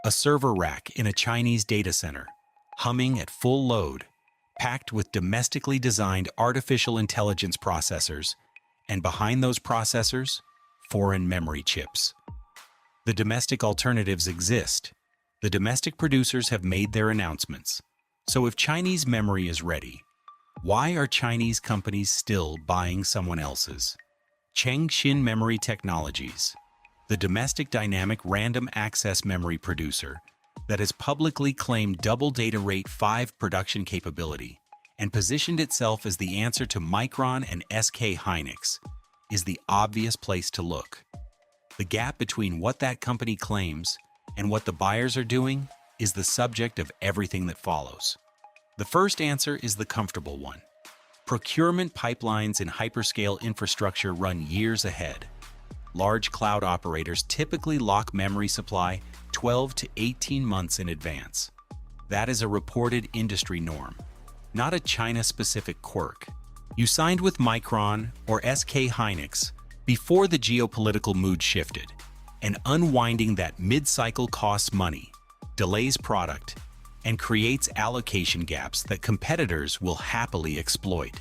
A server rack in a Chinese data center, humming at full load, packed with domestically designed artificial intelligence processors, and behind those processors, foreign memory chips. The domestic alternatives exist. The domestic producers have made their announcements. So if Chinese memory is ready, why are Chinese companies still buying someone else's? Changxin Memory Technologies, the domestic dynamic random access memory producer that has publicly claimed double data rate 5 production capability and positioned itself as the answer to Micron and SK Hynix, is the obvious place to look. The gap between what that company claims and what the buyers are doing is the subject of everything that follows. The first answer is the comfortable one. Procurement pipelines in hyperscale infrastructure run years ahead. Large cloud operators typically lock memory supply 12 to 18 months in advance. That is a reported industry norm, not a China-specific quirk. You signed with Micron or SK Hynix before the geopolitical mood shifted, and unwinding that mid-cycle costs money, delays product, and creates allocation gaps that competitors will happily exploit.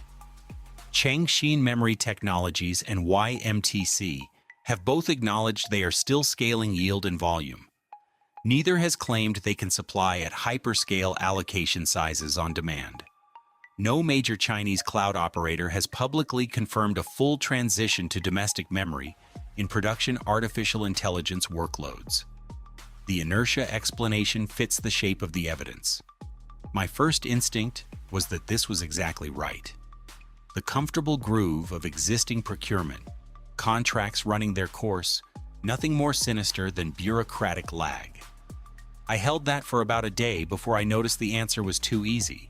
Changxin Memory Technologies and YMTC have both acknowledged they are still scaling yield and volume. Neither has claimed they can supply at hyperscale allocation sizes on demand. No major Chinese cloud operator has publicly confirmed a full transition to domestic memory in production artificial intelligence workloads. The inertia explanation fits the shape of the evidence. My first instinct was that this was exactly right. The comfortable groove of existing procurement, contracts running their course, nothing more sinister than bureaucratic lag. I held that for about a day before I noticed the answer was too easy.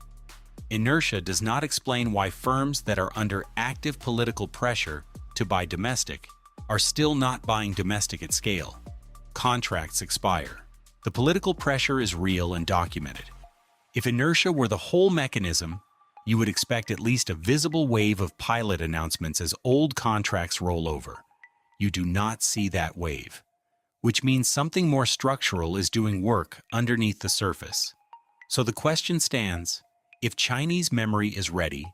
Inertia does not explain why firms that are under active political pressure to buy domestic are still not buying domestic at scale. Contracts expire. The political pressure is real and documented. If inertia were the whole mechanism, you would expect at least a visible wave of pilot announcements as old contracts roll over. You do not see that wave, which means something more structural is doing work underneath the surface. So the question stands, if Chinese memory is ready,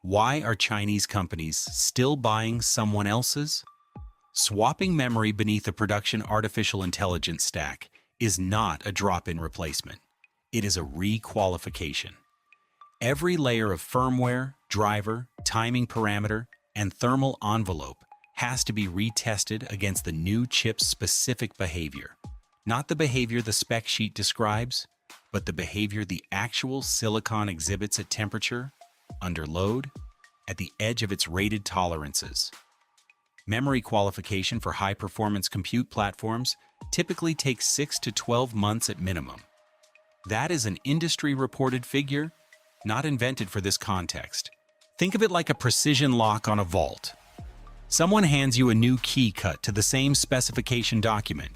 why are Chinese companies still buying someone else's? Swapping memory beneath a production artificial intelligence stack is not a drop-in replacement. It is a requalification. Every layer of firmware, driver, timing parameter, and thermal envelope has to be retested against the new chip's specific behavior. Not the behavior the spec sheet describes, but the behavior the actual silicon exhibits at temperature, under load, at the edge of its rated tolerances. Memory qualification for high-performance compute platforms typically takes 6 to 12 months at minimum. That is an industry-reported figure, not invented for this context. Think of it like a precision lock on a vault. Someone hands you a new key cut to the same specification document.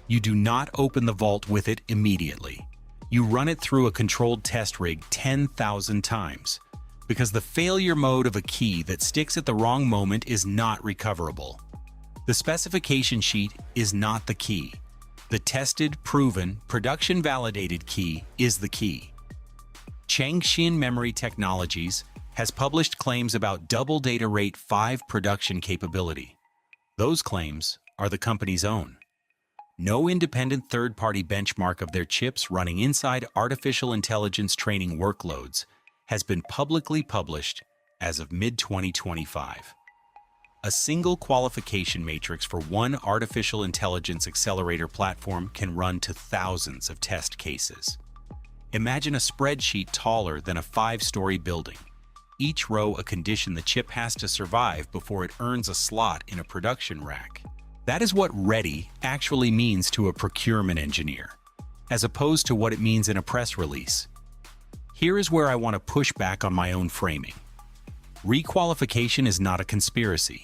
You do not open the vault with it immediately. You run it through a controlled test rig 10,000 times, because the failure mode of a key that sticks at the wrong moment is not recoverable. The specification sheet is not the key. The tested, proven, production-validated key is the key. Changxin Memory Technologies has published claims about double data rate 5 production capability. Those claims are the company's own. No independent third-party benchmark of their chips running inside artificial intelligence training workloads has been publicly published as of mid-2025. A single qualification matrix for one artificial intelligence accelerator platform can run to thousands of test cases. Imagine a spreadsheet taller than a 5-story building. Each row a condition the chip has to survive before it earns a slot in a production rack. That is what ready actually means to a procurement engineer, as opposed to what it means in a press release. Here is where I want to push back on my own framing. Requalification is not a conspiracy.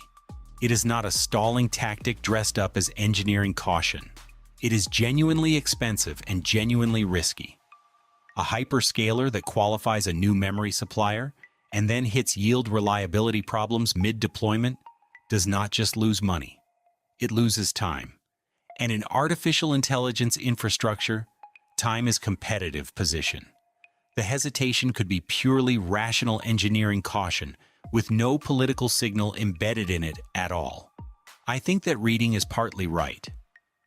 It is not a stalling tactic dressed up as engineering caution. It is genuinely expensive and genuinely risky. A hyperscaler that qualifies a new memory supplier and then hits yield reliability problems mid-deployment does not just lose money. It loses time. And in artificial intelligence infrastructure, time is competitive position. The hesitation could be purely rational engineering caution with no political signal embedded in it at all. I think that reading is partly right.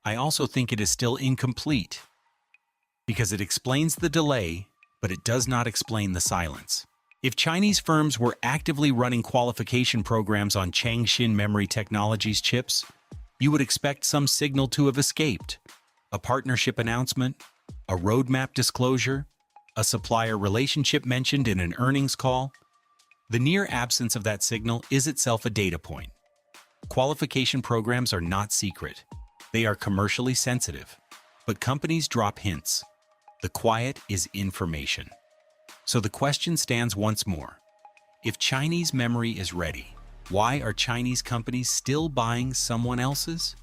I also think it is still incomplete because it explains the delay, but it does not explain the silence. If Chinese firms were actively running qualification programs on Changxin Memory Technologies chips, you would expect some signal to have escaped. A partnership announcement, a roadmap disclosure, a supplier relationship mentioned in an earnings call. The near absence of that signal is itself a data point. Qualification programs are not secret. They are commercially sensitive, but companies drop hints. The quiet is information. So the question stands once more. If Chinese memory is ready, why are Chinese companies still buying someone else's?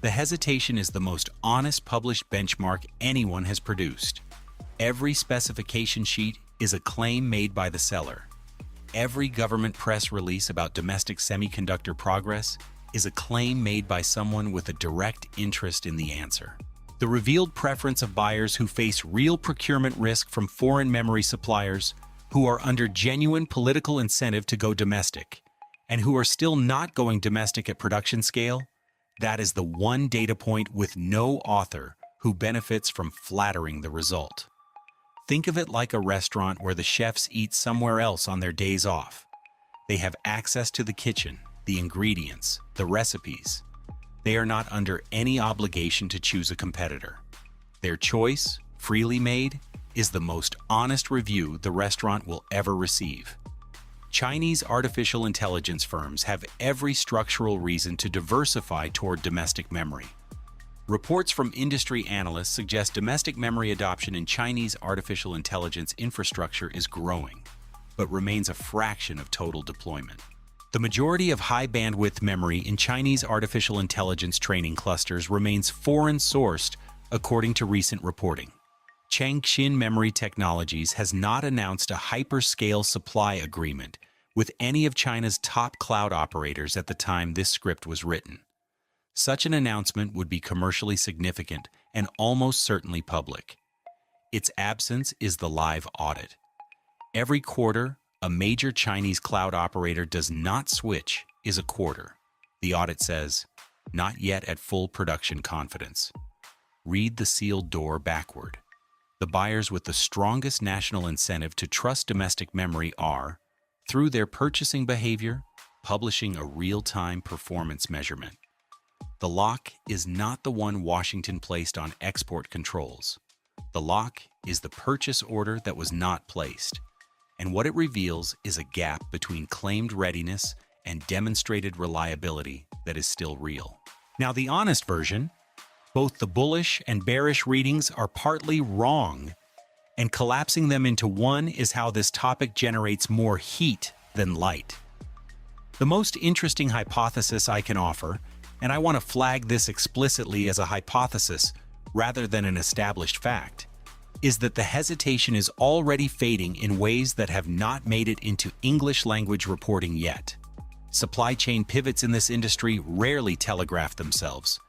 The hesitation is the most honest published benchmark anyone has produced. Every specification sheet is a claim made by the seller. Every government press release about domestic semiconductor progress is a claim made by someone with a direct interest in the answer. The revealed preference of buyers who face real procurement risk from foreign memory suppliers who are under genuine political incentive to go domestic and who are still not going domestic at production scale, that is the one data point with no author who benefits from flattering the result. Think of it like a restaurant where the chefs eat somewhere else on their days off. They have access to the kitchen, the ingredients, the recipes. They are not under any obligation to choose a competitor. Their choice, freely made, is the most honest review the restaurant will ever receive. Chinese artificial intelligence firms have every structural reason to diversify toward domestic memory. Reports from industry analysts suggest domestic memory adoption in Chinese artificial intelligence infrastructure is growing, but remains a fraction of total deployment. The majority of high-bandwidth memory in Chinese artificial intelligence training clusters remains foreign-sourced, according to recent reporting. Changxin Memory Technologies has not announced a hyperscale supply agreement with any of China's top cloud operators at the time this script was written. Such an announcement would be commercially significant and almost certainly public. Its absence is the live audit. Every quarter, a major Chinese cloud operator does not switch is a quarter. The audit says, not yet at full production confidence. Read the sealed door backward. The buyers with the strongest national incentive to trust domestic memory are, through their purchasing behavior, publishing a real-time performance measurement. The lock is not the one Washington placed on export controls. The lock is the purchase order that was not placed. And what it reveals is a gap between claimed readiness and demonstrated reliability that is still real. Now, the honest version, both the bullish and bearish readings are partly wrong, and collapsing them into one is how this topic generates more heat than light. The most interesting hypothesis I can offer, and I want to flag this explicitly as a hypothesis rather than an established fact, is that the hesitation is already fading in ways that have not made it into English language reporting yet. Supply chain pivots in this industry rarely telegraph themselves.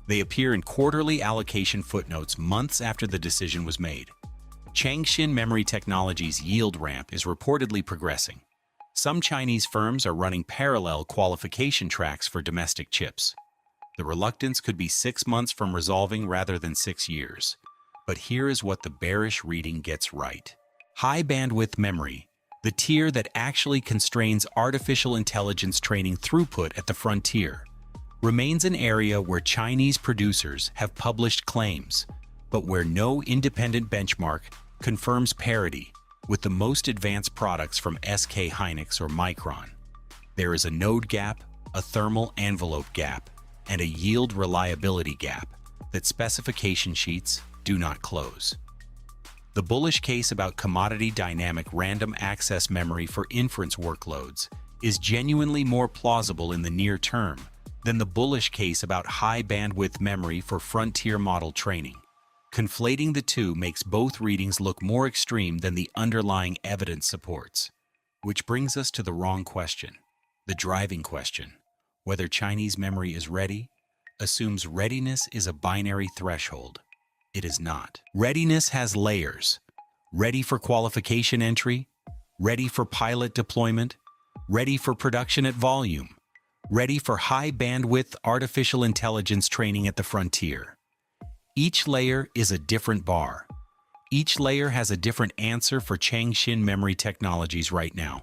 They appear in quarterly allocation footnotes months after the decision was made. Changxin Memory Technologies' yield ramp is reportedly progressing. Some Chinese firms are running parallel qualification tracks for domestic chips. The reluctance could be 6 months from resolving rather than 6 years. But here is what the bearish reading gets right. High bandwidth memory, the tier that actually constrains artificial intelligence training throughput at the frontier, remains an area where Chinese producers have published claims, but where no independent benchmark confirms parity with the most advanced products from SK Hynix or Micron. There is a node gap, a thermal envelope gap, and a yield reliability gap that specification sheets do not close. The bullish case about commodity dynamic random access memory for inference workloads is genuinely more plausible in the near term than the bullish case about high bandwidth memory for frontier model training. Conflating the two makes both readings look more extreme than the underlying evidence supports. Which brings us to the wrong question, the driving question, whether Chinese memory is ready, assumes readiness is a binary threshold. It is not. Readiness has layers. Ready for qualification entry, ready for pilot deployment, ready for production at volume, ready for high-bandwidth artificial intelligence training at the frontier. Each layer is a different bar. Each layer has a different answer for Changxin Memory Technologies right now.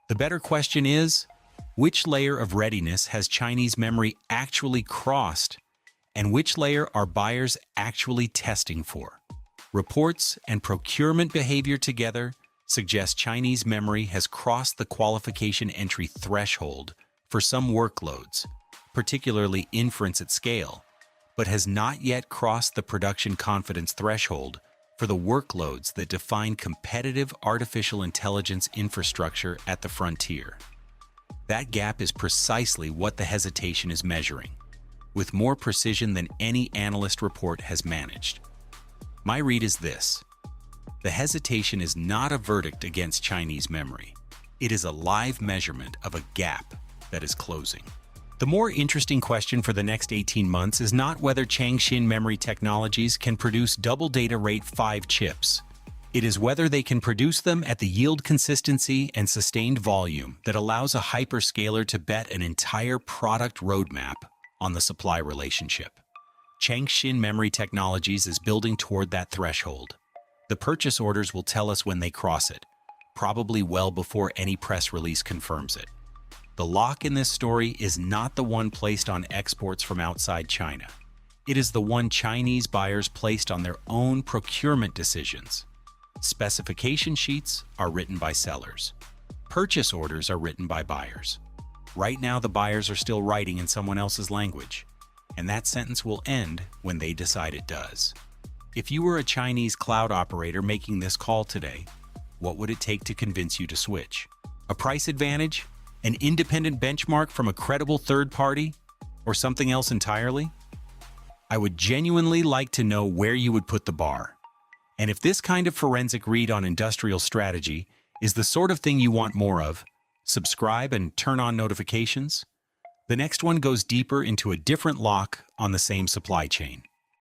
The better question is, which layer of readiness has Chinese memory actually crossed, and which layer are buyers actually testing for? Reports and procurement behavior together suggest Chinese memory has crossed the qualification entry threshold for some workloads, particularly inference at scale, but has not yet crossed the production confidence threshold for the workloads that define competitive artificial intelligence infrastructure at the frontier. That gap is precisely what the hesitation is measuring, with more precision than any analyst report has managed. My read is this: the hesitation is not a verdict against Chinese memory. It is a live measurement of a gap that is closing. The more interesting question for the next 18 months is not whether Changxin Memory Technologies can produce double data rate 5 chips. It is whether they can produce them at the yield consistency and sustained volume that allows a hyperscaler to bet an entire product roadmap on the supply relationship. Changxin Memory Technologies is building toward that threshold. The purchase orders will tell us when they cross it, probably well before any press release confirms it. The lock in this story is not the one placed on exports from outside China. It is the one Chinese buyers placed on their own procurement decisions. Specification sheets are written by sellers. Purchase orders are written by buyers. Right now, the buyers are still writing in someone else's language, and that sentence will end when they decide it does. If you were a Chinese cloud operator making this call today, what would it take to convince you to switch? A price advantage? An independent benchmark from a credible third party? Or something else entirely? I would genuinely like to know where you would put the bar. And if this kind of forensic read on industrial strategy is the sort of thing you want more of, subscribe and turn on notifications. The next one goes deeper into a different lock on the same supply chain.